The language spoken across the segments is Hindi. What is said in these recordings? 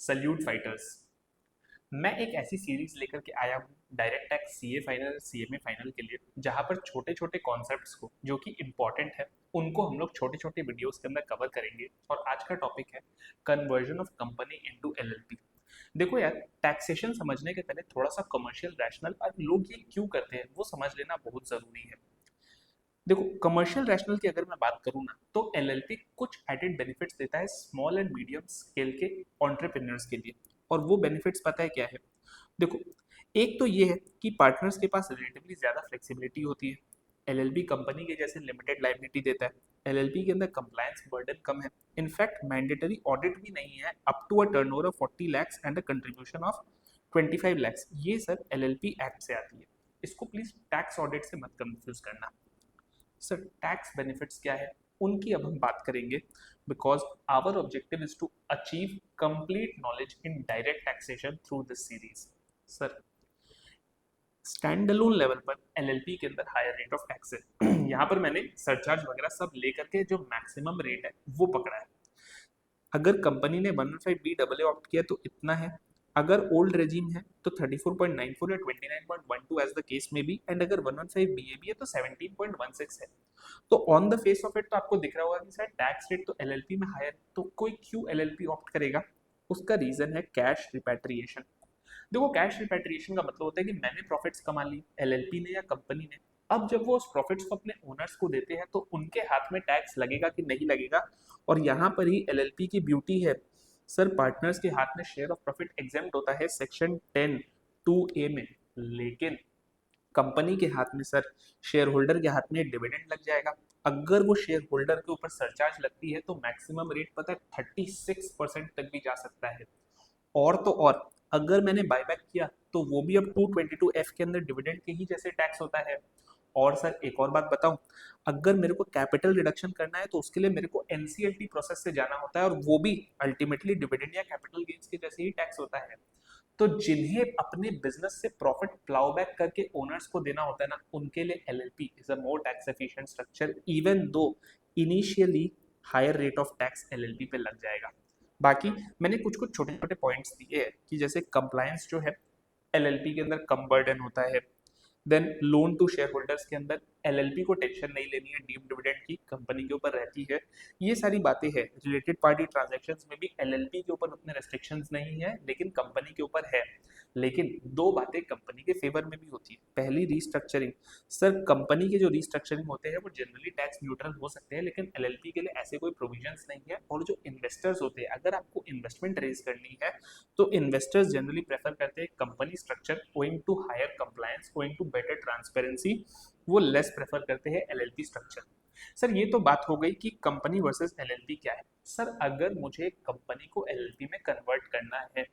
Salute fighters. मैं एक ऐसी सीरीज लेकर के आया हूँ direct tax CA final CMA final के लिए, जहाँ पर छोटे छोटे कॉन्सेप्ट्स को जो कि इंपॉर्टेंट है उनको हम लोग छोटे छोटे वीडियोस के अंदर कवर करेंगे। और आज का टॉपिक है conversion of company into LLP. देखो यार, टैक्सेशन समझने के पहले थोड़ा सा कमर्शियल रैशनल और लोग ये क्यों करते हैं वो समझ लेना बहुत जरूरी है। देखो, कमर्शियल रैशनल की अगर मैं बात करूँ ना, तो एलएलपी कुछ एडेड बेनिफिट्स देता है स्मॉल एंड मीडियम स्केल के एंटरप्रेन्योर्स के लिए। और वो बेनिफिट्स पता है क्या है? देखो, एक तो ये है कि पार्टनर्स के पास रिलेटिवली ज़्यादा फ्लेक्सिबिलिटी होती है। एलएलपी कंपनी के जैसे लिमिटेड लाइबिलिटी देता है। एलएलपी के अंदर कंप्लायंस बर्डन कम है। इनफैक्ट मैंडेटरी ऑडिट भी नहीं है up to a turnover of 40 lakhs and a contribution of 25 lakhs। ये सर एलएलपी एक्ट से आती है। इसको प्लीज टैक्स ऑडिट से मत कंफ्यूज करना। सर टैक्स बेनिफिट्स क्या है उनकी अब हम बात करेंगे, because our objective is to achieve complete knowledge in direct taxation through this series. Sir, stand alone level पर एलएलपी के अंदर हायर रेट ऑफ टैक्स है। यहाँ पर मैंने सरचार्ज वगैरह सब लेकर के जो मैक्सिमम रेट है वो पकड़ा है। अगर कंपनी ने 115BAA ऑप्ट किया तो इतना है। अगर ओल्ड रेजिम है तो 34.94 या 29.12 एज द केस में बी, एंड अगर 115BAB है तो 17.16 है। तो on the face of it तो आपको दिख रहा होगा कि सर टैक्स रेट तो एलएलपी में हायर, तो कोई क्यों एलएलपी ऑप्ट करेगा? उसका रीजन है कैश रिपैट्रिएशन। देखो, कैश रिपैट्रिएशन का मतलब होता है कि मैंने प्रॉफिट्स कमा ली, एलएलपी ने या कंपनी ने। अब जब वो उस प्रॉफिट्स को अपने ओनर्स को देते हैं तो उनके हाथ में टैक्स लगेगा कि नहीं लगेगा। और यहाँ पर ही एलएलपी की ब्यूटी है। सर, पार्टनर्स के हाथ में शेयर ऑफ प्रॉफिट एग्जेम्प्ट होता है सेक्शन 10(2)(a) में। लेकिन कंपनी के हाथ में सर, शेयर होल्डर के हाथ में डिविडेंड लग जाएगा। अगर वो शेयर होल्डर के ऊपर सरचार्ज लगती है तो मैक्सिमम रेट पता है 36% तक भी जा सकता है। और तो और, अगर मैंने बायबैक किया तो वो भी अब 222F के अंदर डिविडेंड के ही जैसे टैक्स होता है। और सर एक और बात बताऊं, अगर मेरे को कैपिटल रिडक्शन करना है तो उसके लिए मेरे को एनसीएलटी प्रोसेस से जाना होता है, और वो भी अल्टीमेटली डिविडेंड या कैपिटल गेन्स के जैसे ही टैक्स होता है। तो जिन्हें अपने बिजनेस से प्रॉफिट प्लाउ बैक करके ओनर्स को देना होता है ना, उनके लिए LLP is a more tax efficient structure, even though initially higher rate of tax LLP पे लग जाएगा। बाकी मैंने कुछ कुछ छोटे छोटे पॉइंट्स दिए हैं कि जैसे कंप्लायंस जो है एलएलपी के अंदर कम बर्डन होता है। Then loan to share holders के अंदर एलएलपी को टेंशन नहीं लेनी है, डीम डिविडेंड की कंपनी के ऊपर रहती है। ये सारी बातें हैं। रिलेटेड पार्टी ट्रांजैक्शंस में भी एलएलपी के ऊपर उतने रेस्ट्रिक्शंस नहीं है, लेकिन कंपनी के ऊपर है। लेकिन दो बातें कंपनी के फेवर में भी होती है। पहली, रीस्ट्रक्चरिंग। सर, कंपनी के जो रीस्ट्रक्चरिंग होते हैं वो जनरली टैक्स न्यूट्रल हो सकते हैं, लेकिन एलएलपी के लिए ऐसे कोई प्रोविजंस नहीं है। और जो इन्वेस्टर्स होते हैं, अगर आपको इन्वेस्टमेंट रेज करनी है तो इन्वेस्टर्स जनरली प्रेफर करते हैं company structure owing to higher compliance, owing to better transparency. वो लेस प्रेफर करते हैं एलएलपी स्ट्रक्चर। सर, ये तो बात हो गई कि कंपनी वर्सेस एलएलपी क्या है। सर, अगर मुझे कंपनी को एलएलपी में कन्वर्ट करना है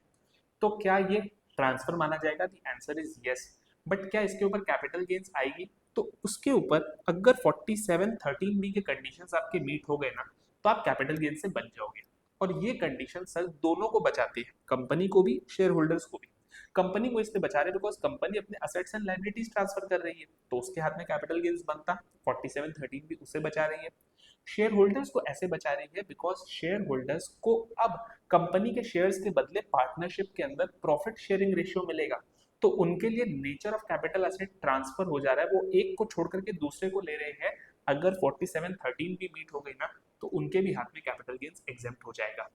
तो क्या ये ट्रांसफर माना जाएगा? The answer is yes. But क्या इसके ऊपर कैपिटल गेन्स आएगी? तो उसके ऊपर अगर 47(13)(b के कंडीशंस आपके मीट हो गए ना, तो आप कैपिटल गेन से बच जाओगे। और ये कंडीशन सर दोनों को बचाते हैं, कंपनी को भी, शेयर होल्डर्स को भी। कंपनी को इसलिए बचा रहे हैं बिकॉज कंपनी अपने असेट्स एंड लायबिलिटीज ट्रांसफर कर रही है, तो उसके हाथ में कैपिटल गेन्स बनता। 47(13) भी उसे बचा रही है। शेयर होल्डर्स को ऐसे बचा रही है बिकॉज शेयर होल्डर्स को अब कंपनी के शेयर्स के बदले पार्टनरशिप के अंदर प्रॉफिट शेयरिंग रेशियो मिलेगा। तो उनके लिए nature of capital asset transfer हो जा रहा है, वो एक को छोड़ करके दूसरे को ले रहे हैं। अगर 47(13) भी मीट हो गई ना, तो उनके भी हाथ में कैपिटल गेन्स एग्जेम्प्ट हो जाएगा।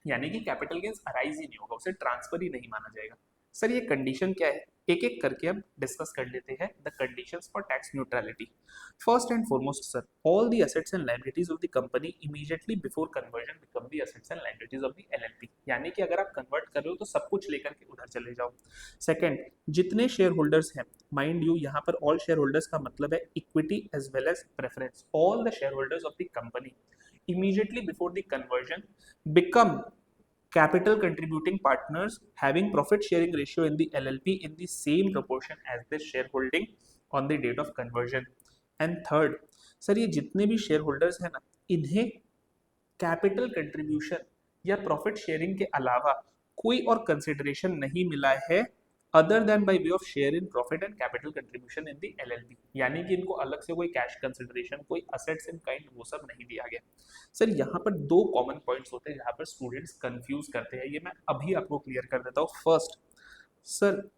यानी कि कैपिटल गेन्स अराइज ही नहीं होगा, उसे ट्रांसफर ही नहीं माना जाएगा। सर, ये कंडीशन क्या है? एक एक करके हम डिस्कस कर लेते हैं the conditions for tax neutrality. First and foremost sir, all the assets and liabilities of the company immediately before conversion become the assets and liabilities of the LLP. यानी कि अगर आप कन्वर्ट कर रहे हो तो सब कुछ लेकर के उधर चले जाओ। सेकंड, जितने शेयर होल्डर्स हैं, माइंड यू यहाँ पर ऑल शेयर होल्डर्स का मतलब है equity as well as preference, all the share holders of the company immediately before the conversion become capital contributing partners having profit sharing ratio in the LLP in the same proportion as their shareholding on the date of conversion. And third, sir, ये जितने भी शेयर होल्डर्स हैं ना, इन्हें कैपिटल कंट्रीब्यूशन या प्रॉफिट शेयरिंग के अलावा कोई और कंसिडरेशन नहीं मिला है other than by way of share in profit and capital contribution in the LLP, यानी कि इनको अलग से कोई कैश कंसिडरेशन, कोई असेट्स इन काइंड, वो सब नहीं दिया गया। सर यहाँ पर दो कॉमन पॉइंट्स होते हैं जहाँ पर स्टूडेंट्स कंफ्यूज करते हैं, ये मैं अभी आपको क्लियर कर देता हूँ। फर्स्ट सर,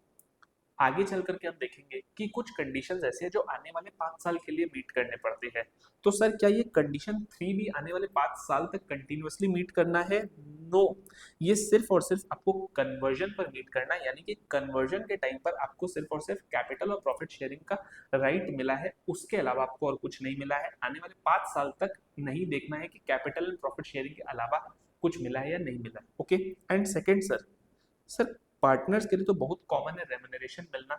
आगे चल करके हम देखेंगे कि कुछ कंडीशंस ऐसे हैं जो आने वाले 5 साल के लिए मीट करने पड़ते हैं। तो सर क्या ये कंडीशन 3 भी आने वाले 5 साल तक कंटिन्यूअसली मीट करना है? नो, ये सिर्फ और सिर्फ आपको कन्वर्जन पर मीट करना है, यानी कि कन्वर्जन के टाइम पर आपको सिर्फ और सिर्फ कैपिटल और प्रॉफिट शेयरिंग का राइट मिला है, उसके अलावा आपको और कुछ नहीं मिला है। आने वाले 5 साल तक नहीं देखना है कि कैपिटल एंड प्रॉफिट शेयरिंग के अलावा कुछ मिला है या नहीं मिला है। Okay. And second sir partners के लिए तो बहुत कॉमन है रेम्यूनरेशन मिलना।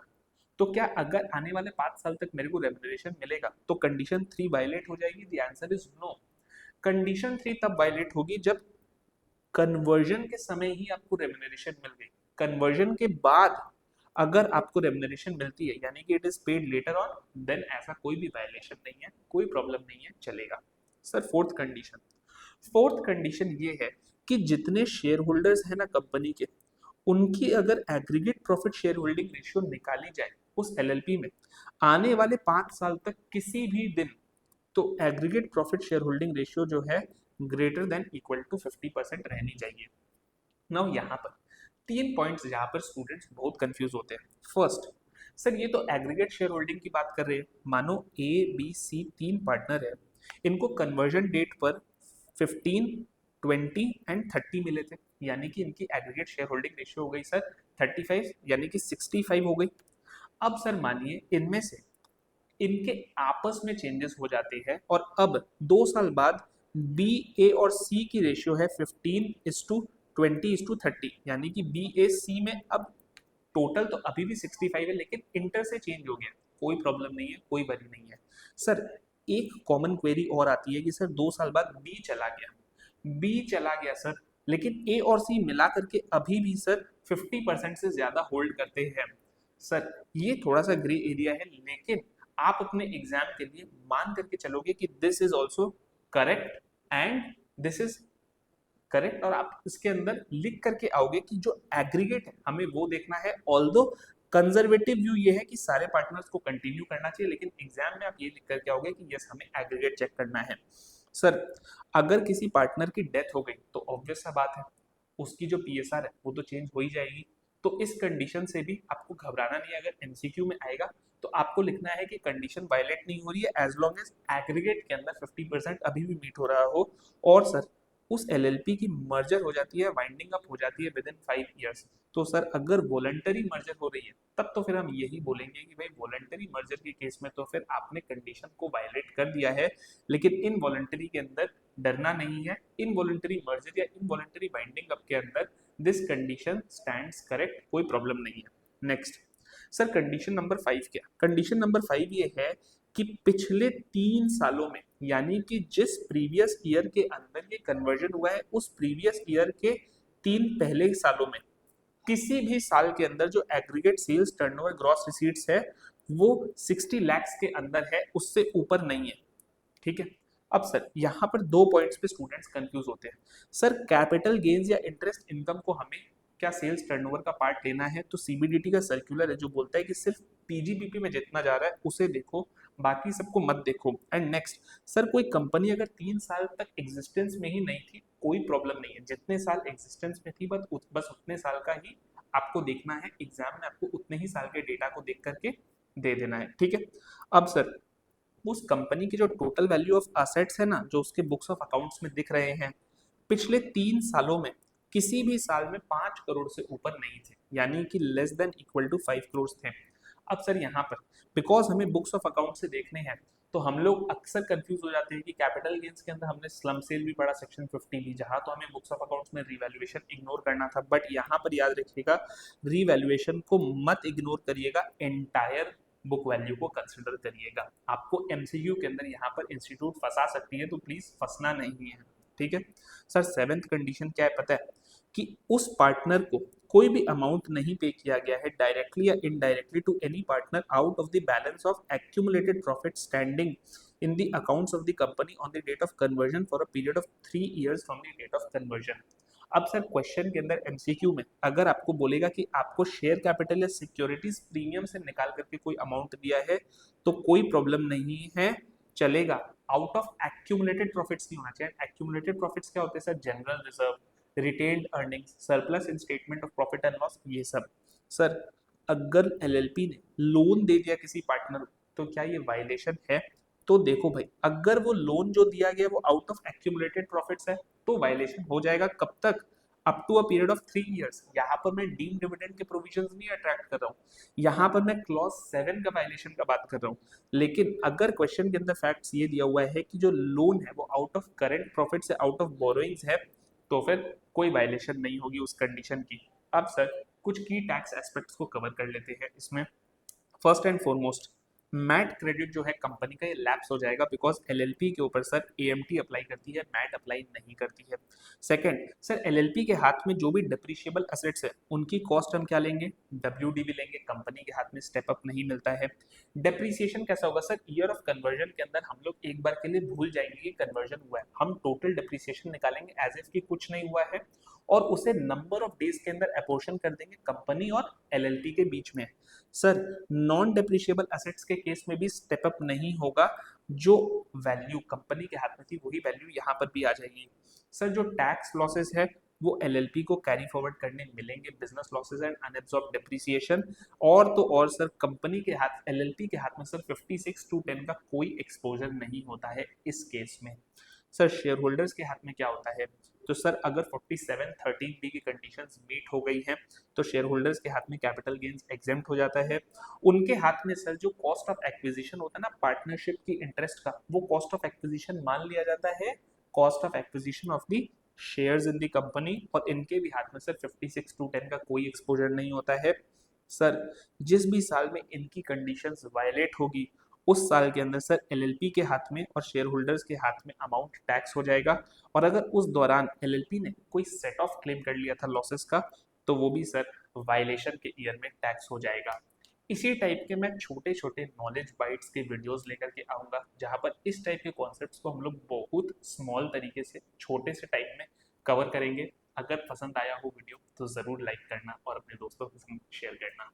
तो क्या अगर आने वाले 5 साल तक मेरे को रेम्यूनरेशन मिलेगा तो कंडीशन 3 वायलेट हो जाएगी? The answer is no. Condition 3 तब वायलेट होगी जब कन्वर्जन के समय ही आपको रेम्यूनरेशन मिल गई। कन्वर्जन के बाद अगर आपको रेम्यूनरेशन मिलती है, यानी कि it is paid later on, then ऐसा कोई भी वायलेशन नहीं है, कोई प्रॉब्लम नहीं है, चलेगा। सर फोर्थ कंडीशन ये है कि जितने शेयर होल्डर्स हैं ना कंपनी के, उनकी अगर aggregate profit share holding ratio निकाली जाए उस एलएलपी में आने वाले 5 साल तक किसी भी दिन, तो aggregate profit share holding ratio जो है ग्रेटर देन इक्वल टू 50% रहनी चाहिए। नाउ यहाँ पर 3 पॉइंट्स जहाँ पर स्टूडेंट्स बहुत कंफ्यूज होते हैं। फर्स्ट सर, ये तो एग्रीगेट शेयर होल्डिंग की बात कर रहे हैं, मानो ए बी सी 3 पार्टनर है, इनको कन्वर्जन डेट पर 15, 20 एंड 30 मिले थे, यानी कि इनकी एग्रीगेट शेयर होल्डिंग रेशियो हो गई सर 35, यानी कि 65 हो गई। अब सर मानिए इनमें से इनके आपस में चेंजेस हो जाते हैं और अब 2 साल बाद बी ए और सी की रेशियो है 15:20:30, यानी कि बी ए सी में अब टोटल तो अभी भी 65 है, लेकिन इंटर से चेंज हो गया, कोई प्रॉब्लम नहीं है, कोई वरी नहीं है। सर एक कॉमन क्वेरी और आती है कि सर 2 साल बाद बी चला गया सर, लेकिन ए और सी मिला करके अभी भी सर 50% से ज्यादा होल्ड करते हैं। सर ये थोड़ा सा ग्रे एरिया है, लेकिन आप अपने एग्जाम के लिए मान करके चलोगे कि this is also correct and this is correct, और आप इसके अंदर लिख करके आओगे कि जो एग्रीगेट है हमें वो देखना है। ऑल्दो कंजर्वेटिव व्यू ये है कि सारे पार्टनर्स को कंटिन्यू करना चाहिए, लेकिन एग्जाम में आप ये लिख करके आओगे कि यस हमें एग्रीगेट चेक करना है। सर अगर किसी पार्टनर की डेथ हो गई तो ऑब्वियस सा बात है उसकी जो पीएसआर है वो तो चेंज हो ही जाएगी। तो इस कंडीशन से भी आपको घबराना नहीं है, अगर एमसीक्यू में आएगा तो आपको लिखना है कि कंडीशन वायलेट नहीं हो रही है एज लॉन्ग एज एग्रीगेट के अंदर 50% अभी भी मीट हो रहा हो, और सर उस एलएलपी की मर्जर हो जाती है, वाइंडिंग अप हो जाती है विद इन 5 ईयर्स। तो सर अगर वॉलंटरी मर्जर हो रही है तब तो फिर हम यही बोलेंगे कि भाई वॉलंटरी मर्जर के केस में तो फिर आपने कंडीशन को वायलेट कर दिया है, लेकिन इनवॉलंटरी के अंदर डरना नहीं है। इनवॉलंटरी मर्जर या इनवॉलंटरी बाइंडिंग अप के अंदर दिस कंडीशन स्टैंड्स करेक्ट, कोई प्रॉब्लम नहीं है। नेक्स्ट सर कंडीशन नंबर 5 क्या? कंडीशन नंबर 5 ये है कि पिछले 3 सालों में, यानी कि जिस प्रीवियस ईयर के अंदर ये कन्वर्जन हुआ है उस प्रीवियस ईयर के 3 पहले सालों में किसी भी साल के अंदर जो aggregate sales turnover gross receipts है वो 60 लाख के अंदर है, उससे ऊपर नहीं है। ठीक है। अब सर यहाँ पर 2 पॉइंट्स पे स्टूडेंट्स कंफ्यूज होते हैं। सर कैपिटल गेन्स या इंटरेस्ट इनकम को हमें क्या सेल्स टर्नओवर का पार्ट लेना है? तो सीबीडीटी का सर्कुलर है जो बोलता है कि सिर्फ पीजीबीपी में जितना जा रहा है उसे देखो, बाकी सबको मत देखो। एंड नेक्स्ट सर, कोई कंपनी अगर 3 साल तक एग्जिस्टेंस में ही नहीं थी कोई प्रॉब्लम नहीं है, जितने साल एग्जिस्टेंस में थी बस उतने साल का ही आपको देखना है, एग्जाम में आपको उतने ही साल के डेटा को देख करके दे देना है। ठीक है। अब सर उस कंपनी की जो टोटल वैल्यू ऑफ असेट्स है ना, जो उसके बुक्स ऑफ अकाउंट्स में दिख रहे हैं, पिछले 3 सालों में किसी भी साल में 5 करोड़ से ऊपर नहीं थे, यानी कि less than equal to 5 crore थे। अब सर यहाँ पर बिकॉज हमें बुक्स ऑफ अकाउंट से देखने हैं तो हम लोग अक्सर कंफ्यूज हो जाते हैं कि कैपिटल गेन्स के अंदर हमने स्लम सेल भी पढ़ा सेक्शन 50 भी, जहां तो हमें बुक्स ऑफ अकाउंट्स में रीवैल्यूएशन इग्नोर करना था, बट यहाँ पर याद रखिएगा रीवैल्यूएशन को मत इग्नोर करिएगा, एंटायर बुक वैल्यू को कंसिडर करिएगा। आपको एमसीक्यू के अंदर यहाँ पर इंस्टीट्यूट फंसा सकती है, तो प्लीज फंसना नहीं है। ठीक है। सर 7th कंडीशन क्या है पता है? कि उस पार्टनर को कोई भी अमाउंट नहीं पे किया गया है डायरेक्टली या indirectly to any partner out of the balance of accumulated profit standing in the accounts of the company on the date of conversion for a period of 3 years from the date of conversion. अब सर क्वेश्चन के अंदर एमसीक्यू में अगर आपको बोलेगा कि आपको शेयर कैपिटल या सिक्योरिटीज प्रीमियम से निकाल करके कोई अमाउंट दिया है तो कोई प्रॉब्लम नहीं है, चलेगा। आउट ऑफ एक्यूमुलेटेड प्रॉफिट्स नहीं होना चाहिए। एक्यूमुलेटेड प्रॉफिट्स क्या होते हैं sir? General reserve, retained earnings, surplus in statement of profit and loss, ये सब। सर अगर एलएलपी ने लोन दे दिया किसी पार्टनर को तो क्या ये वायलेशन है? तो देखो भाई, अगर वो लोन जो दिया गया वो आउट ऑफ एक्यूमुलेटेड प्रॉफिट्स है तो वायलेशन हो जाएगा। कब तक? Up to a period of 3 years। यहाँ पर मैं डीम डिविडेंड के प्रोविजंस नहीं अट्रैक्ट कर रहा हूँ, यहाँ पर मैं क्लॉज 7 का वायलेशन का बात कर रहा हूँ। लेकिन अगर क्वेश्चन के अंदर फैक्ट्स ये दिया हुआ है कि जो लोन है वो आउट ऑफ करंट प्रॉफिट से आउट ऑफ बोरोइंग्स है तो फिर कोई वायलेशन नहीं होगी उस कंडीशन की। अब सर कुछ की टैक्स एस्पेक्ट्स को कवर कर लेते हैं इसमें। First and foremost, MAT credit जो है कंपनी का ये लैप्स हो जाएगा बिकॉज एलएलपी के ऊपर सर एएमटी अप्लाई करती है, मैट अप्लाई नहीं करती है। सेकंड सर, एलएलपी के हाथ में जो भी डिप्रिशिएबल असेट्स है उनकी कॉस्ट हम क्या लेंगे? डब्ल्यूडीवी लेंगे। कंपनी के हाथ में स्टेप अप नहीं मिलता है। डेप्रिसिएशन कैसा होगा सर? ईयर ऑफ कन्वर्जन के अंदर हम लोग एक बार के लिए भूल जाएंगे कि कन्वर्जन हुआ है, हम टोटल डिप्रिसिएशन निकालेंगे एज इफ कि कुछ नहीं हुआ है और उसे नंबर ऑफ डेज के अंदर अपोर्शन कर देंगे कंपनी और एलएलपी के बीच में। सर नॉन डेप्रिशिएबल असेट्स के केस में भी स्टेप अप नहीं होगा, जो वैल्यू कंपनी के हाथ में थी वही वैल्यू यहाँ पर भी आ जाएगी। सर जो टैक्स लॉसेस है वो एलएलपी को कैरी फॉरवर्ड करने मिलेंगे, business losses and unabsorbed depreciation. और तो और सर कंपनी के हाथ, एलएलपी के हाथ में सर 56-10 का कोई एक्सपोजर नहीं होता है इस केस में। सर शेयर होल्डर्स के हाथ में क्या होता है? तो सर अगर 47(13)(b की कंडीशंस मीट हो गई हैं तो शेयर होल्डर्स के हाथ में कैपिटल गेन्स एग्जेम्प्ट हो जाता है। उनके हाथ में सर जो कॉस्ट ऑफ एक्विजिशन होता है ना पार्टनरशिप की इंटरेस्ट का, वो कॉस्ट ऑफ एक्विजिशन मान लिया जाता है cost of acquisition of the shares in the company. और इनके भी हाथ में सर 56-10 का कोई एक्सपोजर नहीं होता है। सर जिस भी साल में इनकी कंडीशंस वायलेट होगी उस साल के अंदर सर एलएलपी के हाथ में और शेयर होल्डर्स के हाथ में अमाउंट टैक्स हो जाएगा। और अगर उस दौरान एलएलपी ने कोई सेट ऑफ क्लेम कर लिया था लॉसेस का तो वो भी सर वायलेशन के ईयर में टैक्स हो जाएगा। इसी टाइप के मैं छोटे छोटे नॉलेज बाइट्स के वीडियोस लेकर के आऊँगा जहाँ पर इस टाइप के कॉन्सेप्ट्स को हम लोग बहुत स्मॉल तरीके से छोटे से टाइम में कवर करेंगे। अगर पसंद आया हो वीडियो तो ज़रूर लाइक करना और अपने दोस्तों के साथ शेयर करना।